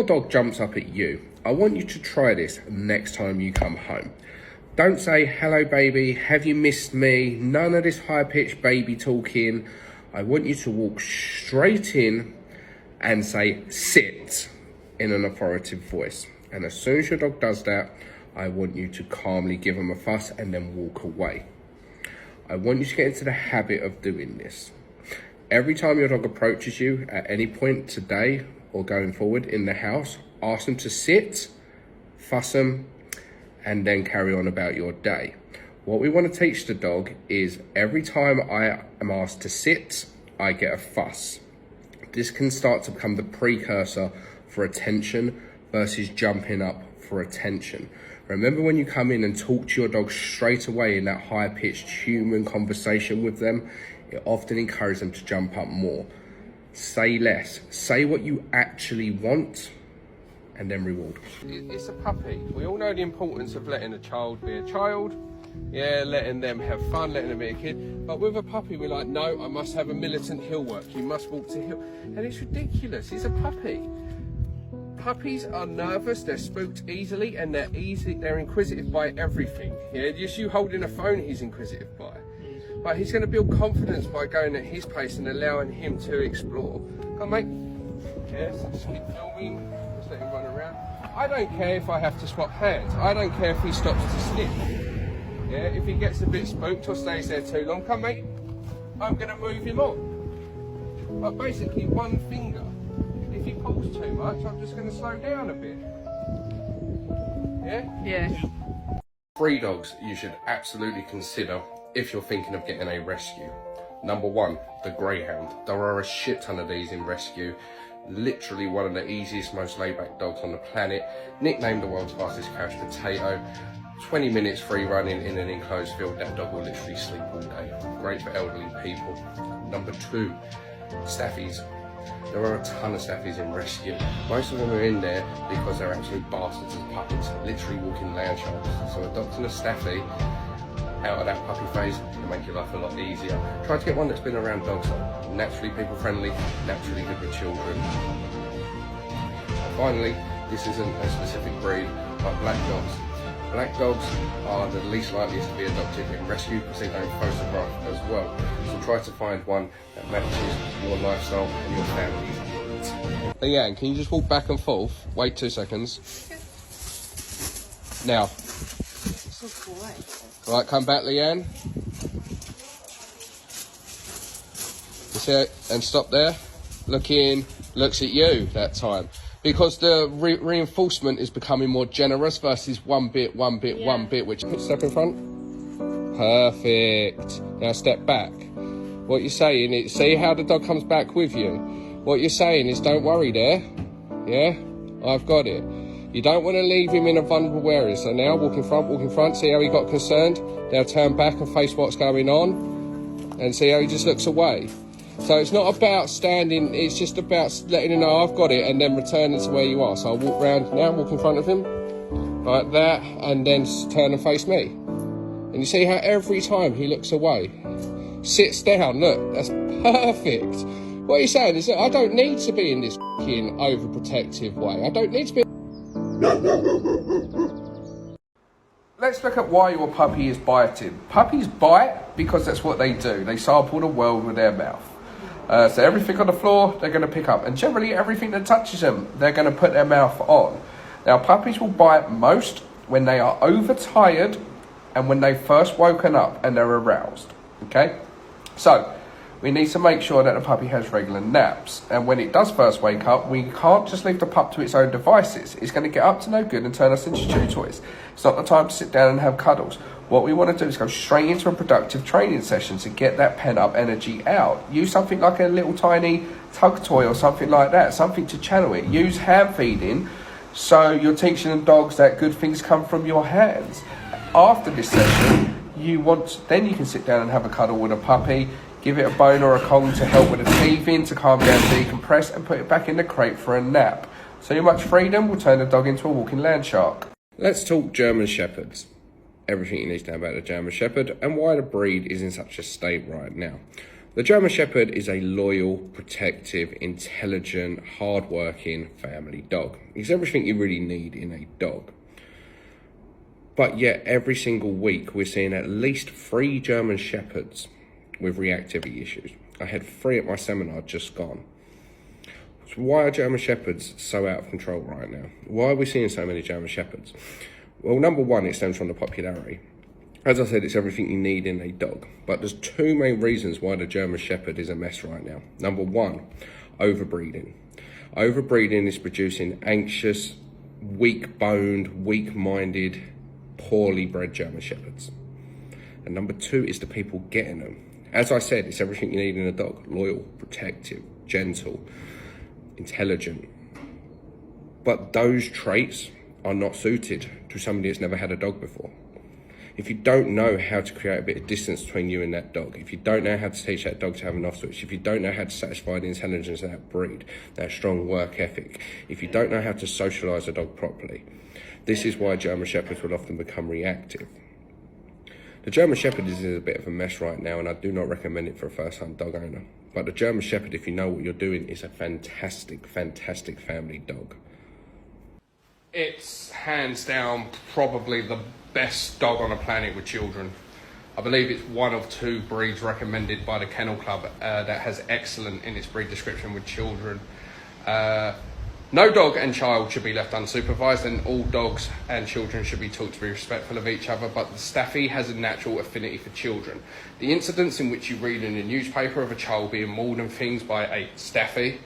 dog jumps up at you, I want you to try this next time you come home. Don't say, hello baby, have you missed me? None of this high-pitched baby talking. I want you to walk straight in and say, sit, in an authoritative voice. And as soon as your dog does that, I want you to calmly give them a fuss and then walk away. I want you to get into the habit of doing this. Every time your dog approaches you at any point today or going forward in the house, ask them to sit, fuss them, and then carry on about your day. What we want to teach the dog is every time I am asked to sit, I get a fuss. This can start to become the precursor for attention versus jumping up for attention. Remember when you come in and talk to your dog straight away in that high-pitched human conversation with them, it often encourages them to jump up more. Say less. Say what you actually want and then reward. It's a puppy. We all know the importance of letting a child be a child. Yeah, letting them have fun, letting them be a kid. But with a puppy, we're like, no, I must have a militant hill work. You must walk to hill. And it's ridiculous. He's a puppy. Puppies are nervous, they're spooked easily, and they're inquisitive by everything. Yeah, just you holding a phone, he's inquisitive by. But he's going to build confidence by going at his pace and allowing him to explore. Come on, mate. Yes, just keep filming, just let him run around. I don't care if I have to swap hands. I don't care if he stops to sniff. Yeah, if he gets a bit spooked or stays there too long, come mate, I'm going to move him on. But basically one finger. If he pulls too much, I'm just going to slow down a bit. Yeah? Yeah. 3 dogs you should absolutely consider if you're thinking of getting a rescue. Number 1, the greyhound. There are a shit ton of these in rescue. Literally one of the easiest, most laid-back dogs on the planet. Nicknamed the world's fastest couch potato. 20 minutes free running in an enclosed field. That dog will literally sleep all day. Great for elderly people. Number 2, staffies. There are a ton of staffies in rescue. Most of them are in there because they're absolute bastards as puppies, literally walking land sharks. So adopting a staffy out of that puppy phase can make your life a lot easier. Try to get one that's been around dogs, naturally people friendly, naturally good with children. Finally, this isn't a specific breed, but black dogs. Black dogs are the least likeliest to be adopted in rescue because they don't photograph as well. So try to find one that matches your lifestyle and your family's needs. Leanne, can you just walk back and forth? Wait 2 seconds. Now. So cool. Right, come back, Leanne. You see it? And stop there. Look in, looks at you that time. Because the reinforcement is becoming more generous versus one bit, which... Step in front. Perfect. Now step back. What you're saying is, see how the dog comes back with you? What you're saying is, don't worry there. Yeah? I've got it. You don't want to leave him in a vulnerable area. So now, walk in front. See how he got concerned? Now turn back and face what's going on. And see how he just looks away. So it's not about standing, it's just about letting him know I've got it and then returning to where you are. So I'll walk round now, walk in front of him, like that, and then turn and face me. And you see how every time he looks away, sits down, look, that's perfect. What are you saying is that I don't need to be in this f***ing overprotective way. I don't need to be... Let's look at why your puppy is biting. Puppies bite because that's what they do. They sample the world with their mouth. So everything on the floor, they're going to pick up. And generally everything that touches them, they're going to put their mouth on. Now, puppies will bite most when they are overtired and when they've first woken up and they're aroused. Okay? So, we need to make sure that the puppy has regular naps. And when it does first wake up, we can't just leave the pup to its own devices. It's going to get up to no good and turn us into chew toys. It's not the time to sit down and have cuddles. What we want to do is go straight into a productive training session to get that pent-up energy out. Use something like a little tiny tug toy or something like that, something to channel it. Use hand feeding, so you're teaching the dogs that good things come from your hands. After this session, then you can sit down and have a cuddle with a puppy, give it a bone or a Kong to help with the teething, to calm down, decompress, and put it back in the crate for a nap. So much freedom will turn the dog into a walking land shark. Let's talk German Shepherds. Everything you need to know about the German Shepherd and why the breed is in such a state right now. The German Shepherd is a loyal, protective, intelligent, hard-working family dog. He's everything you really need in a dog. But yet, every single week, we're seeing at least 3 German Shepherds with reactivity issues. I had 3 at my seminar just gone. So why are German Shepherds so out of control right now? Why are we seeing so many German Shepherds? Well, number one, it stems from the popularity. As I said, it's everything you need in a dog. But there's 2 main reasons why the German Shepherd is a mess right now. Number one, overbreeding. Overbreeding is producing anxious, weak-boned, weak-minded, poorly bred German Shepherds. And number 2 is the people getting them. As I said, it's everything you need in a dog. Loyal, protective, gentle, intelligent. But those traits are not suited to somebody that's never had a dog before. If you don't know how to create a bit of distance between you and that dog, if you don't know how to teach that dog to have an off switch, if you don't know how to satisfy the intelligence of that breed, that strong work ethic, if you don't know how to socialise a dog properly, this is why German Shepherds will often become reactive. The German Shepherd is in a bit of a mess right now, and I do not recommend it for a first-time dog owner. But the German Shepherd, if you know what you're doing, is a fantastic, fantastic family dog. It's hands down probably the best dog on the planet with children. I believe it's one of 2 breeds recommended by the Kennel Club that has excellent in its breed description with children. No dog and child should be left unsupervised, and all dogs and children should be taught to be respectful of each other, but the Staffy has a natural affinity for children. The incidents in which you read in the newspaper of a child being mauled and things by a Staffy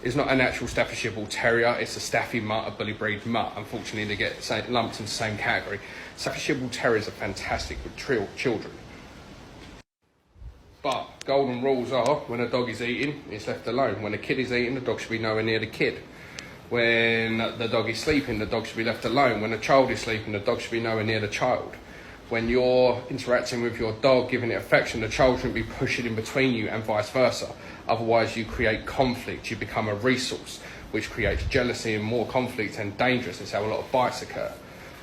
is not a natural Staffordshire Bull Terrier, it's a Staffy mutt, a bully breed mutt. Unfortunately, they get lumped in the same category. Staffordshire Bull Terriers are fantastic with children. But golden rules are, when a dog is eating, it's left alone. When a kid is eating, the dog should be nowhere near the kid. When the dog is sleeping, the dog should be left alone. When a child is sleeping, the dog should be nowhere near the child. When you're interacting with your dog, giving it affection, the child shouldn't be pushing in between you and vice versa. Otherwise, you create conflict. You become a resource, which creates jealousy and more conflict and dangerous. It's how a lot of bites occur.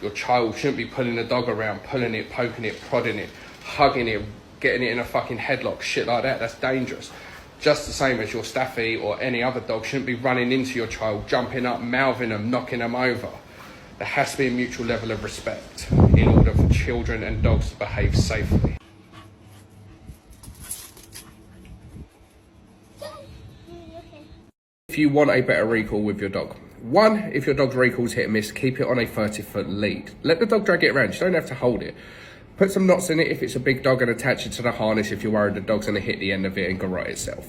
Your child shouldn't be pulling the dog around, pulling it, poking it, prodding it, hugging it, getting it in a fucking headlock, shit like that. That's dangerous. Just the same as your Staffy or any other dog shouldn't be running into your child, jumping up, mouthing them, knocking them over. There has to be a mutual level of respect in order for children and dogs to behave safely. If you want a better recall with your dog. 1, if your dog's recall's hit and miss, keep it on a 30-foot lead. Let the dog drag it around, you don't have to hold it. Put some knots in it if it's a big dog and attach it to the harness if you're worried the dog's going to hit the end of it and garrote itself.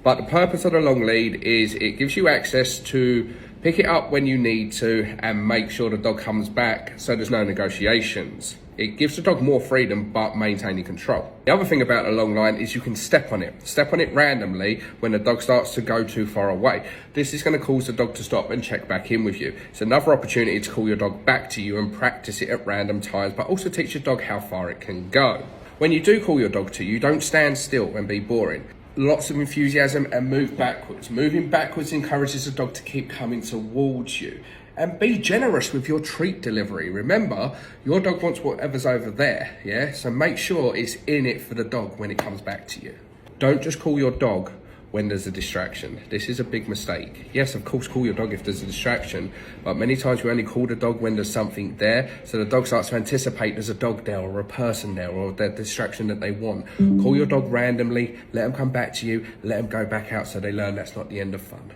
But the purpose of the long lead is it gives you access to pick it up when you need to and make sure the dog comes back so there's no negotiations. It gives the dog more freedom but maintaining control. The other thing about a long line is you can step on it. Step on it randomly when the dog starts to go too far away. This is going to cause the dog to stop and check back in with you. It's another opportunity to call your dog back to you and practice it at random times, but also teach your dog how far it can go. When you do call your dog to you, don't stand still and be boring. Lots of enthusiasm and move backwards. Moving backwards encourages the dog to keep coming towards you. And be generous with your treat delivery. Remember, your dog wants whatever's over there, yeah? So make sure it's in it for the dog when it comes back to you. Don't just call your dog when there's a distraction. This is a big mistake. Yes, of course, call your dog if there's a distraction, but many times we only call the dog when there's something there, so the dog starts to anticipate there's a dog there or a person there or the distraction that they want. Call your dog randomly, let them come back to you, let them go back out so they learn that's not the end of fun.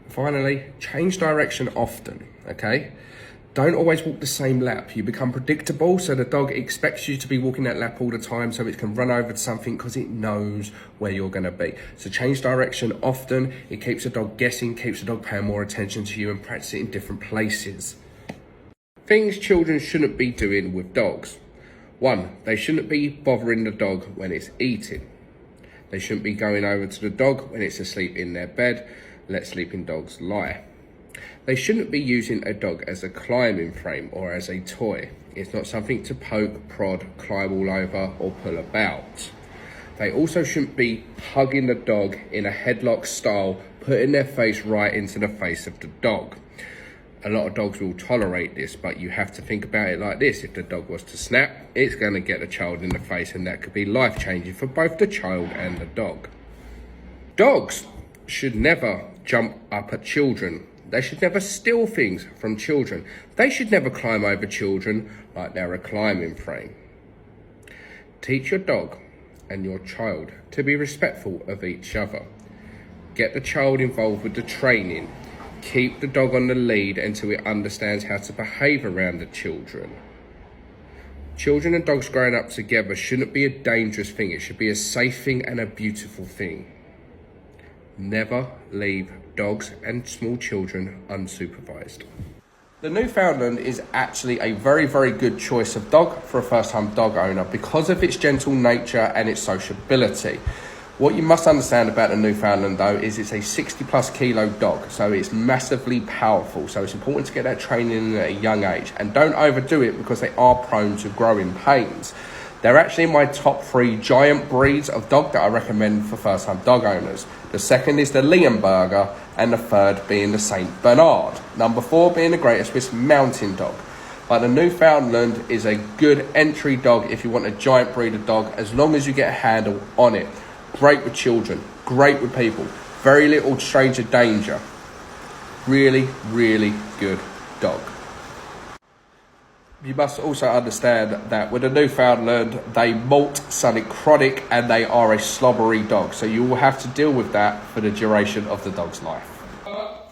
Finally, change direction often, okay? Don't always walk the same lap. You become predictable, so the dog expects you to be walking that lap all the time so it can run over to something because it knows where you're going to be. So change direction often. It keeps the dog guessing, keeps the dog paying more attention to you and practice it in different places. Things children shouldn't be doing with dogs. 1, they shouldn't be bothering the dog when it's eating. They shouldn't be going over to the dog when it's asleep in their bed. Let sleeping dogs lie. They shouldn't be using a dog as a climbing frame or as a toy. It's not something to poke, prod, climb all over or pull about. They also shouldn't be hugging the dog in a headlock style, putting their face right into the face of the dog. A lot of dogs will tolerate this, but you have to think about it like this. If the dog was to snap, it's going to get the child in the face, and that could be life-changing for both the child and the dog. Dogs should never jump up at children. They should never steal things from children. They should never climb over children like they're a climbing frame. Teach your dog and your child to be respectful of each other. Get the child involved with the training. Keep the dog on the lead until it understands how to behave around the children. Children and dogs growing up together shouldn't be a dangerous thing. It should be a safe thing and a beautiful thing. Never leave dogs and small children unsupervised. The Newfoundland is actually a very, very good choice of dog for a first-time dog owner because of its gentle nature and its sociability. What you must understand about the Newfoundland though is it's a 60+ kilo dog, so it's massively powerful. So it's important to get that training in at a young age, and don't overdo it because they are prone to growing pains. They're actually my top 3 giant breeds of dog that I recommend for first-time dog owners. The second is the Leonberger, and the third being the Saint Bernard. Number 4 being the Greater Swiss Mountain Dog. But the Newfoundland is a good entry dog if you want a giant breed of dog, as long as you get a handle on it. Great with children, great with people, very little stranger danger. Really, really good dog. You must also understand that with a Newfoundland, they molt, something chronic, and they are a slobbery dog. So you will have to deal with that for the duration of the dog's life. Oh,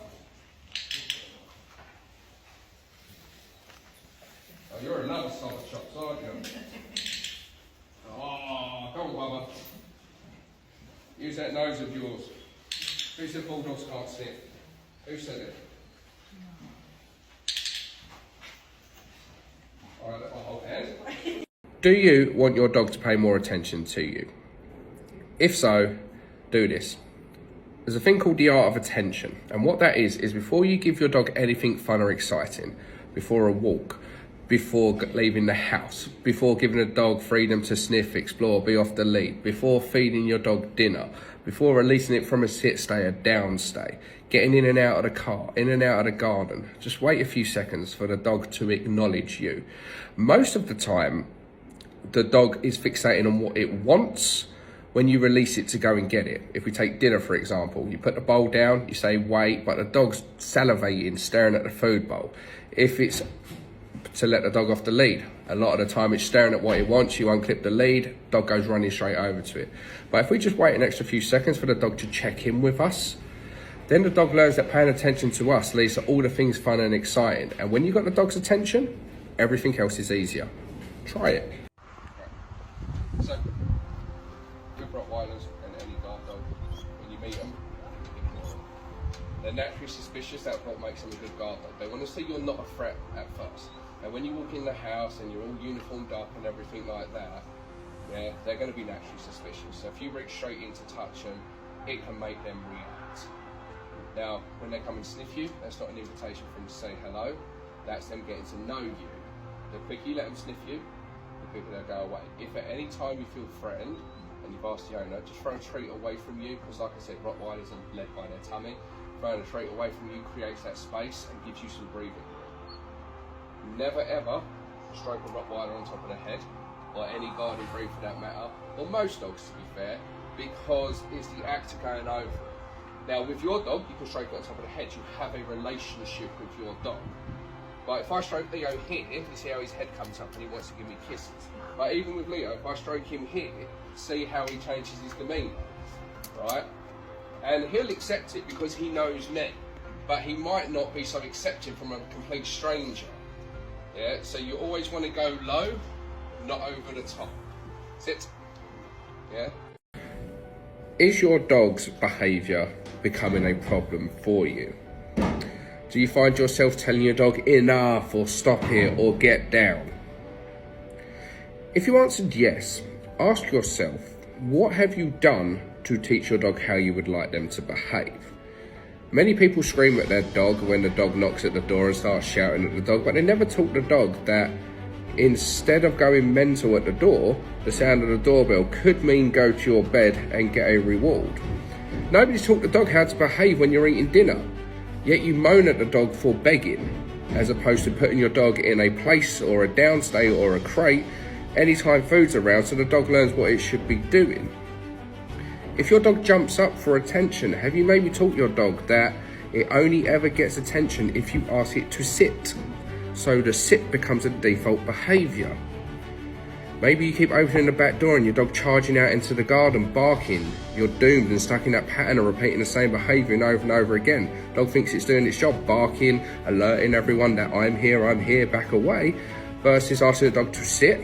you're a lover soft chops, aren't you? Oh, come on, Bubba. Use that nose of yours. Who said bulldogs can't sniff? Who said it? Do you want your dog to pay more attention to you? If so, do this. There's a thing called the art of attention, and what that is before you give your dog anything fun or exciting, before a walk, before leaving the house, before giving a dog freedom to sniff, explore, be off the lead, before feeding your dog dinner, before releasing it from a sit stay, a down stay, getting in and out of the car, in and out of the garden, just wait a few seconds for the dog to acknowledge you. Most of the time, the dog is fixating on what it wants when you release it to go and get it. If we take dinner, for example, you put the bowl down, you say wait, but the dog's salivating, staring at the food bowl. If it's to let the dog off the lead, a lot of the time it's staring at what it wants, you unclip the lead, dog goes running straight over to it. But if we just wait an extra few seconds for the dog to check in with us, then the dog learns that paying attention to us leads to all the things fun and exciting. And when you've got the dog's attention, everything else is easier. Try it. Right. So, with Rottweilers and any guard dog, when you meet them, ignore them. They're naturally suspicious, that's what makes them a good guard dog. They want to see you're not a threat at first. And when you walk in the house and you're all uniformed up and everything like that, yeah, they're going to be naturally suspicious. So if you reach straight in to touch them, it can make them react. Now, when they come and sniff you, that's not an invitation for them to say hello. That's them getting to know you. The quicker you let them sniff you, the quicker they'll go away. If at any time you feel threatened and you've asked the owner, just throw a treat away from you, because like I said, Rottweilers are led by their tummy. Throwing a treat away from you creates that space and gives you some breathing room. Never ever stroke a Rottweiler on top of the head, or any guardian breed for that matter, or most dogs to be fair, because it's the act of going over it. Now with your dog, you can stroke it on top of the head, you have a relationship with your dog. But if I stroke Leo here, you see how his head comes up and he wants to give me kisses. But even with Leo, if I stroke him here, see how he changes his demeanour, right? And he'll accept it because he knows me, but he might not be so accepting from a complete stranger. Yeah, so you always want to go low, not over the top. Sit. Yeah. Is your dog's behaviour becoming a problem for you? Do you find yourself telling your dog enough, or stop here, or get down? If you answered yes, ask yourself, what have you done to teach your dog how you would like them to behave? Many people scream at their dog when the dog knocks at the door and starts shouting at the dog, but they never taught the dog that instead of going mental at the door, the sound of the doorbell could mean go to your bed and get a reward. Nobody's taught the dog how to behave when you're eating dinner, yet you moan at the dog for begging. as opposed to putting your dog in a place or a downstay or a crate anytime food's around so the dog learns what it should be doing. If your dog jumps up for attention, have you maybe taught your dog that it only ever gets attention if you ask it to sit? So the sit becomes a default behaviour. Maybe you keep opening the back door and your dog charging out into the garden, barking. You're doomed and stuck in that pattern of repeating the same behaviour over and over again. Dog thinks it's doing its job, barking, alerting everyone that I'm here, back away, versus asking the dog to sit,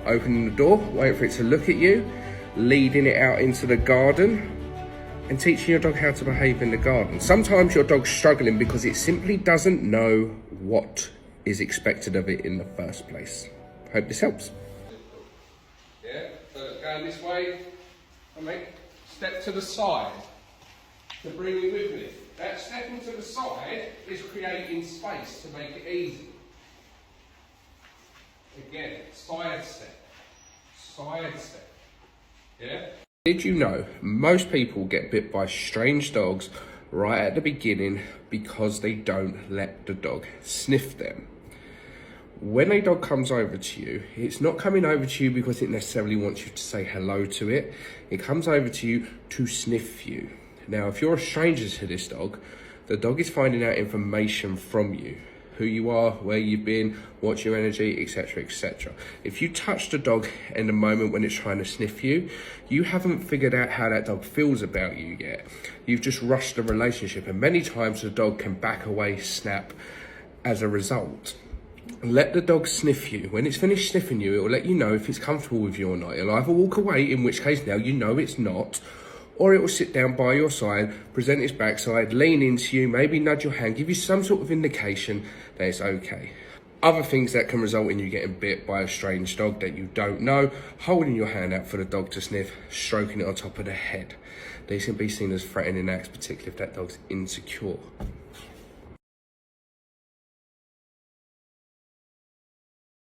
opening the door, waiting for it to look at you, leading it out into the garden, and teaching your dog how to behave in the garden. Sometimes your dog's struggling because it simply doesn't know what is expected of it in the first place. Hope this helps. Yeah, so going this way, step to the side to bring me with me. That stepping to the side is creating space to make it easy. Again, side step. Yeah? Did you know most people get bit by strange dogs right at the beginning because they don't let the dog sniff them? When a dog comes over to you, it's not coming over to you because it necessarily wants you to say hello to it. It comes over to you to sniff you. Now, if you're a stranger to this dog, the dog is finding out information from you. Who you are, where you've been, what's your energy, etc, etc. If you touch the dog in the moment when it's trying to sniff you, you haven't figured out how that dog feels about you yet. You've just rushed the relationship, and many times the dog can back away, snap as a result. Let the dog sniff you. When it's finished sniffing you, it will let you know if it's comfortable with you or not. It'll either walk away, in which case now you know it's not, or it will sit down by your side, present its backside, lean into you, maybe nudge your hand, give you some sort of indication that it's okay. Other things that can result in you getting bit by a strange dog that you don't know: holding your hand out for the dog to sniff, stroking it on top of the head. These can be seen as threatening acts, particularly if that dog's insecure.